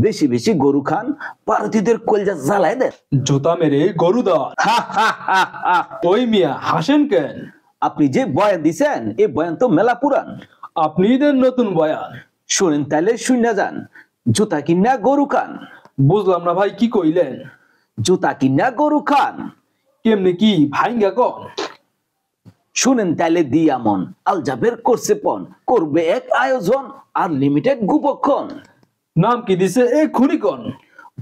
বেশি বেশি গরু খান, ভারতীয়দের কলজা জ্বালায় দেন। জুতা মেরে গরু দেওয়া। ওই মিয়া হাসেন কেন? আপনি যে বয়ান দিছেন এই বয়ান তো মেলা পুরান। আপনি দেন নতুন বয়ান। শুনেন তাইলে শুনে যান। জুতা কিনা গরু খান। বুঝলাম না ভাই, কি কইলেন? জুতা কিনা গরু খান। কেমনে কি ভাইঙ্গা কন? শুনেন তাইলে দিয়া মন, আল জাবের করছে পণ, করবে এক আয়োজন আর লিমিটেড গুপক্ষণ। নাম কি দিছে এই খুনি কন?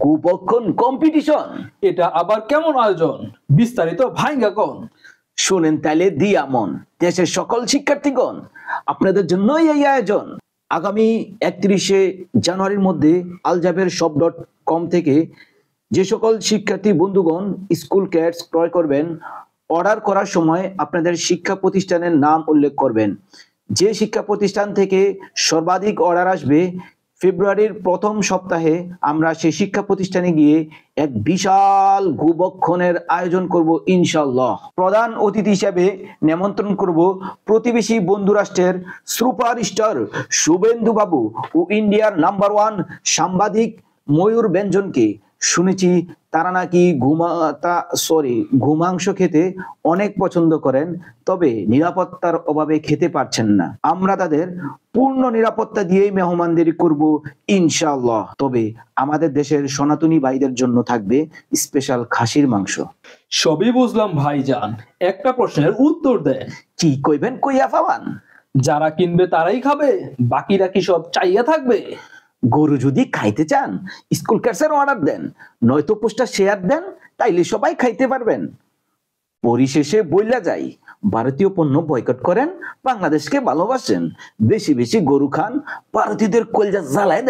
গুপক্ষণ কম্পিটিশন। এটা আবার কেমন আয়োজন? বিস্তারিত ভাইঙ্গা কন। শুনেন তাইলে দিয়া মন, দেশের সকল শিক্ষার্থীগণ, আপনাদের জন্যই এই আয়োজন। আগামী 31শে জানুয়ারির মধ্যে aljaber.shop.com থেকে যে সকল শিক্ষার্থী বন্ধুগণ স্কুল ক্যাটস ক্রয় করবেন, অর্ডার করার সময় আপনাদের শিক্ষা প্রতিষ্ঠানের নাম উল্লেখ করবেন। যে শিক্ষা প্রতিষ্ঠান থেকে সর্বাধিক অর্ডার আসবে, ফেব্রুয়ারির প্রথম সপ্তাহে আমরা সেই শিক্ষা প্রতিষ্ঠানে গিয়ে এক বিশাল গুবক্ষণের আয়োজন করব ইনশাআল্লাহ। প্রধান অতিথি হিসেবে নিমন্ত্রণ করব প্রতিবেশী বন্ধু রাষ্ট্রের সুপারস্টার শুভেন্দু বাবু ও ইন্ডিয়ার নাম্বার 1 সাংবাদিক ময়ূর ব্যঞ্জনকে। শুনেছি তারা নাকি ঘুমাংস খেতে অনেক পছন্দ করেন, তবে নিরাপত্তার অভাবে খেতে পারছেন না। আমরা তাদের পূর্ণ নিরাপত্তা দিয়েই মেহমানদারি করব ইনশাআল্লাহ। তবে আমাদের দেশের সনাতনী ভাইদের জন্য থাকবে স্পেশাল খাসির মাংস। সবই বুঝলাম ভাইজান, একটা প্রশ্নের উত্তর দেন। কি কইবেন কইয়া পাওয়ান? যারা কিনবে তারাই খাবে, বাকিরা কি সব চাইয়া থাকবে? গরু যদি খাইতে চান স্কুল ক্যাটসের অর্ডার দেন, নয়তো পোস্টার শেয়ার দেন, তাইলে সবাই খাইতে পারবেন। পরিশেষে বইলা যাই, ভারতীয় পণ্য বয়কট করেন, বাংলাদেশকে ভালোবাসেন, বেশি বেশি গরু খান, ভারতীয়দের কলজা জ্বালায় দেন।